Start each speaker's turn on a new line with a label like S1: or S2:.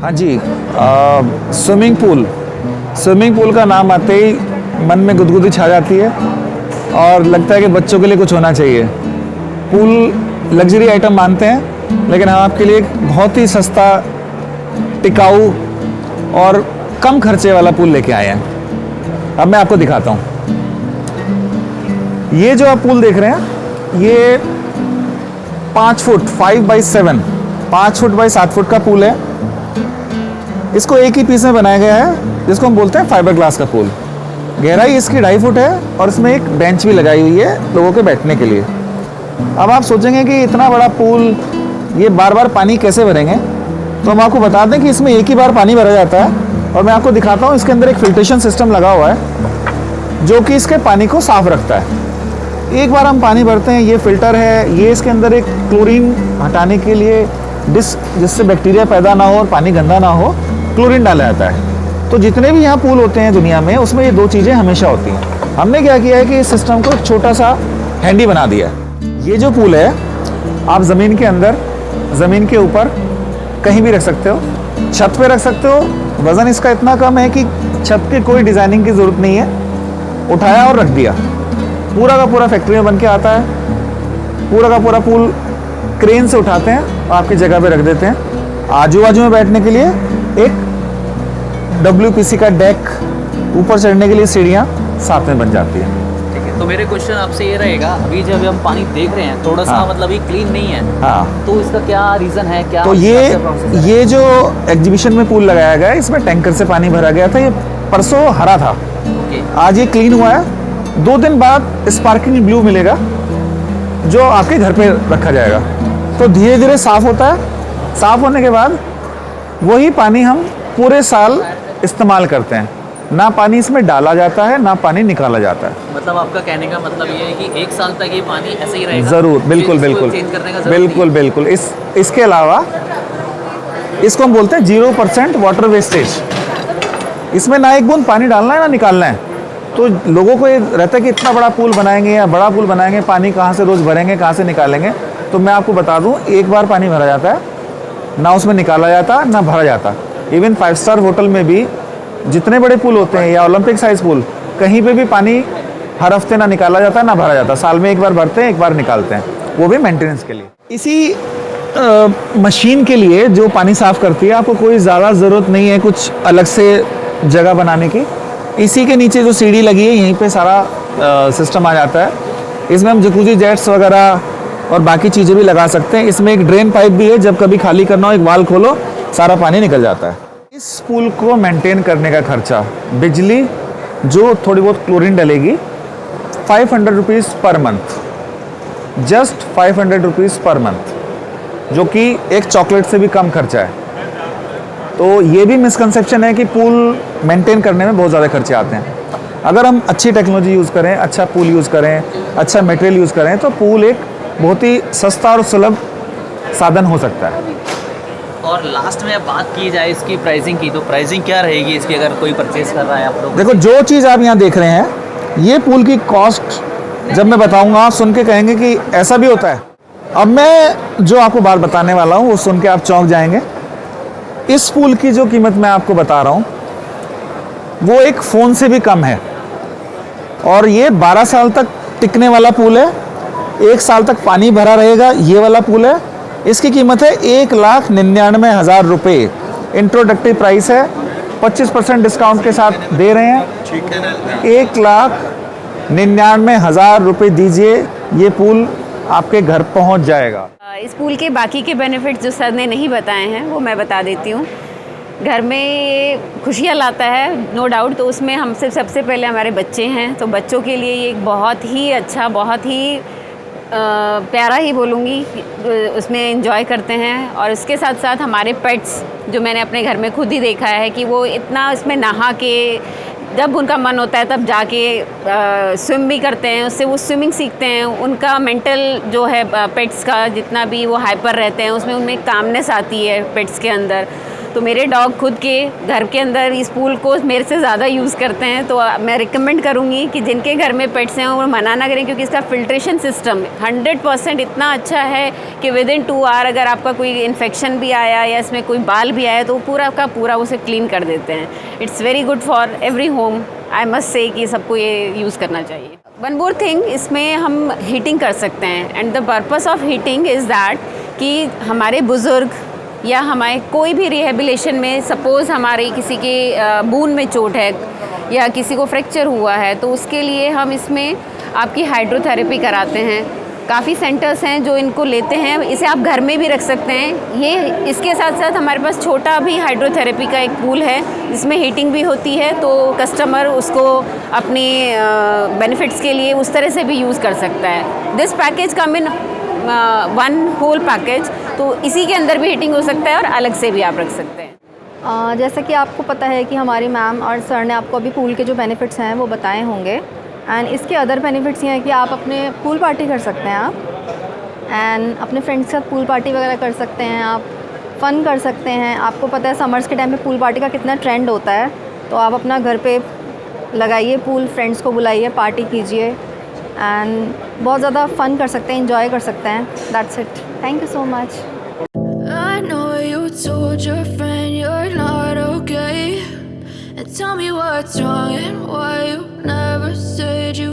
S1: हाँ जी, swimming pool का नाम आते ही मन में गुदगुदी छा जाती है और लगता है कि बच्चों के लिए कुछ होना चाहिए। पूल लग्जरी आइटम मानते हैं, लेकिन हम आपके लिए एक बहुत ही सस्ता, टिकाऊ और कम खर्चे वाला पूल लेके आए हैं। अब मैं आपको दिखाता हूँ। ये जो आप पूल देख रहे हैं, ये 5 foot 5x7 5 foot by 7 foot का पूल है। इसको एक ही पीस में बनाया गया है, जिसको हम बोलते हैं फाइबर ग्लास का पूल। गहराई इसकी 2.5 फुट है और इसमें एक बेंच भी लगाई हुई है लोगों के बैठने के लिए। अब आप सोचेंगे कि इतना बड़ा पूल, ये बार बार पानी कैसे भरेंगे? तो हम आपको बता दें कि इसमें एक ही बार पानी भरा जाता है और मैं आपको दिखाता हूँ। इसके अंदर एक फिल्ट्रेशन सिस्टम लगा हुआ है जो कि इसके पानी को साफ रखता है। एक बार हम पानी भरते हैं, ये फिल्टर है, ये इसके अंदर एक क्लोरीन हटाने के लिए जिससे बैक्टीरिया पैदा ना हो और पानी गंदा ना हो, क्लोरीन डाला जाता है। तो जितने भी यहाँ पूल होते हैं दुनिया में, उसमें ये 2 चीज़ें हमेशा होती हैं। हमने क्या किया है कि इस सिस्टम को एक छोटा सा हैंडी बना दिया है। ये जो पूल है, आप ज़मीन के अंदर, ज़मीन के ऊपर कहीं भी रख सकते हो, छत पे रख सकते हो। वज़न इसका इतना कम है कि छत की कोई डिज़ाइनिंग की ज़रूरत नहीं है, उठाया और रख दिया। पूरा का पूरा फैक्ट्री में बन के आता है। पूरा का पूरा पूल क्रेन से उठाते हैं और आपकी जगह पे रख देते हैं। आजू बाजू में बैठने के लिए एक WPC का डेक, ऊपर चढ़ने के लिए सीढ़ियाँ साथ में बन जाती है।
S2: ठीक है, तो मेरे क्वेश्चन आपसे ये रहेगा, अभी जब हम पानी देख रहे हैं थोड़ा सा,
S1: हाँ,
S2: मतलब ये क्लीन नहीं है,
S1: हाँ,
S2: तो इसका क्या रीज़न है? क्या
S1: तो ये जो एग्जीबिशन में पूल लगाया गया है, इसमें टैंकर से पानी भरा गया था। ये परसों हरा था, आज ये क्लीन हुआ है। 2 दिन बाद स्पार्कलिंग ब्लू मिलेगा जो आपके घर पे रखा जाएगा। तो धीरे धीरे साफ होता है। साफ होने के बाद वही पानी हम पूरे साल इस्तेमाल करते हैं। ना पानी इसमें डाला जाता है, ना पानी निकाला जाता है।
S2: मतलब आपका कहने का मतलब ये है कि 1 साल तक ये पानी ऐसे ही रहेगा?
S1: ज़रूर, बिल्कुल बिल्कुल बिल्कुल। इसके अलावा इसको हम बोलते हैं 0% वाटर वेस्टेज। इसमें ना एक बूंद पानी डालना है ना निकालना है। तो लोगों को ये रहता है कि इतना बड़ा पूल बनाएंगे या बड़ा पूल बनाएंगे, पानी कहाँ से रोज़ भरेंगे, कहाँ से निकालेंगे? तो मैं आपको बता दूं, एक बार पानी भरा जाता है, ना उसमें निकाला जाता ना भरा जाता। इवन 5 स्टार होटल में भी जितने बड़े पूल होते हैं या ओलंपिक साइज पूल, कहीं पे भी पानी हर हफ्ते ना निकाला जाता ना भरा जाता। साल में एक बार भरते हैं, एक बार निकालते हैं, वो भी मेंटेनेंस के लिए। इसी मशीन के लिए जो पानी साफ़ करती है, आपको कोई ज़्यादा ज़रूरत नहीं है कुछ अलग से जगह बनाने की। इसी के नीचे जो सीढ़ी लगी है, यहीं पे सारा सिस्टम आ जाता है। इसमें हम जकूजी जेट्स वगैरह और बाकी चीज़ें भी लगा सकते हैं। इसमें एक ड्रेन पाइप भी है, जब कभी खाली करना हो एक वाल्व खोलो, सारा पानी निकल जाता है। इस पूल को मेंटेन करने का खर्चा, बिजली जो थोड़ी बहुत क्लोरीन डलेगी, 500 rupees per month, just 500 rupees per month, जो कि एक चॉकलेट से भी कम खर्चा है। तो ये भी मिसकंसेप्शन है कि पूल मेंटेन करने में बहुत ज़्यादा खर्चे आते हैं। अगर हम अच्छी टेक्नोलॉजी यूज़ करें, अच्छा पूल यूज़ करें, अच्छा मटेरियल यूज़ करें, तो पूल एक बहुत ही सस्ता और सुलभ साधन हो सकता है।
S2: और लास्ट में बात की जाए इसकी प्राइसिंग की, तो प्राइसिंग क्या रहेगी इसकी अगर कोई परचेज कर रहा है आप लोग?
S1: देखो, जो चीज़ आप यहाँ देख रहे हैं, ये पूल की कॉस्ट जब मैं बताऊँगा, आप सुन के कहेंगे कि ऐसा भी होता है। अब मैं जो आपको बात बताने वाला हूँ वो सुन के आप चौंक जाएंगे। इस पूल की जो कीमत मैं आपको बता रहा हूँ, वो एक फ़ोन से भी कम है। और ये 12 साल तक टिकने वाला पूल है। 1 साल तक पानी भरा रहेगा, ये वाला पूल है। इसकी कीमत है 1,99,000 रुपये। इंट्रोडक्टिव प्राइस है, 25% डिस्काउंट के साथ दे रहे हैं। 1,99,000 रुपये दीजिए, ये पूल आपके घर पहुंच जाएगा।
S3: इस पूल के बाकी के बेनिफिट्स जो सर ने नहीं बताए हैं वो मैं बता देती हूँ। घर में ये खुशियाँ लाता है, नो डाउट। तो उसमें हमसे सबसे पहले हमारे बच्चे हैं, तो बच्चों के लिए ये एक बहुत ही अच्छा, बहुत ही प्यारा ही बोलूँगी, उसमें एंजॉय करते हैं। और उसके साथ साथ हमारे पेट्स, जो मैंने अपने घर में खुद ही देखा है कि वो इतना इसमें नहा के, जब उनका मन होता है तब जाके स्विम भी करते हैं, उससे वो स्विमिंग सीखते हैं। उनका मेंटल जो है पेट्स का, जितना भी वो हाइपर रहते हैं, उसमें उनमें कामनेस आती है पेट्स के अंदर। तो मेरे डॉग खुद के घर के अंदर इस पूल को मेरे से ज़्यादा यूज़ करते हैं, तो मैं रिकमेंड करूँगी कि जिनके घर में पेट्स हैं वो मना ना करें, क्योंकि इसका फिल्ट्रेशन सिस्टम 100% इतना अच्छा है कि विद इन 2 आवर अगर आपका कोई इन्फेक्शन भी आया या इसमें कोई बाल भी आया तो पूरा का पूरा उसे क्लीन कर देते हैं। It's very good for every home, I must say कि सबको ये यूज़ करना चाहिए। वन मोर थिंग, इसमें हम हीटिंग कर सकते हैं, and the purpose of heating is that कि हमारे बुज़ुर्ग या हमारे कोई भी रिहेबिलिटेशन में, सपोज़ हमारे किसी के बून में चोट है या किसी को फ्रैक्चर हुआ है, तो उसके लिए हम इसमें आपकी हाइड्रोथेरेपी कराते हैं। काफ़ी सेंटर्स हैं जो इनको लेते हैं, इसे आप घर में भी रख सकते हैं। ये इसके साथ साथ हमारे पास छोटा भी हाइड्रोथेरेपी का एक पूल है जिसमें हीटिंग भी होती है, तो कस्टमर उसको अपनी बेनिफिट्स के लिए उस तरह से भी यूज़ कर सकता है। This package come in 1 whole package, तो इसी के अंदर भी हीटिंग हो सकता है और अलग से भी आप रख सकते हैं।
S4: जैसा कि आपको पता है कि हमारी मैम और सर ने आपको अभी पूल के जो बेनिफिट्स हैं वो बताए होंगे, एंड इसके अदर बेनिफिट्स ये हैं कि आप अपने पूल पार्टी कर सकते हैं आप, एंड अपने फ्रेंड्स के साथ पूल पार्टी वगैरह कर सकते हैं, आप फ़न कर सकते हैं। आपको पता है समर्स के टाइम पे पूल पार्टी का कितना ट्रेंड होता है, तो आप अपना घर पे लगाइए पूल, फ्रेंड्स को बुलाइए, पार्टी कीजिए, एंड बहुत ज़्यादा फ़न कर सकते हैं, इंजॉय कर सकते हैं। That's it, thank you so much.
S5: I know you told your friend you're not okay, and tell me what's wrong and why you never said you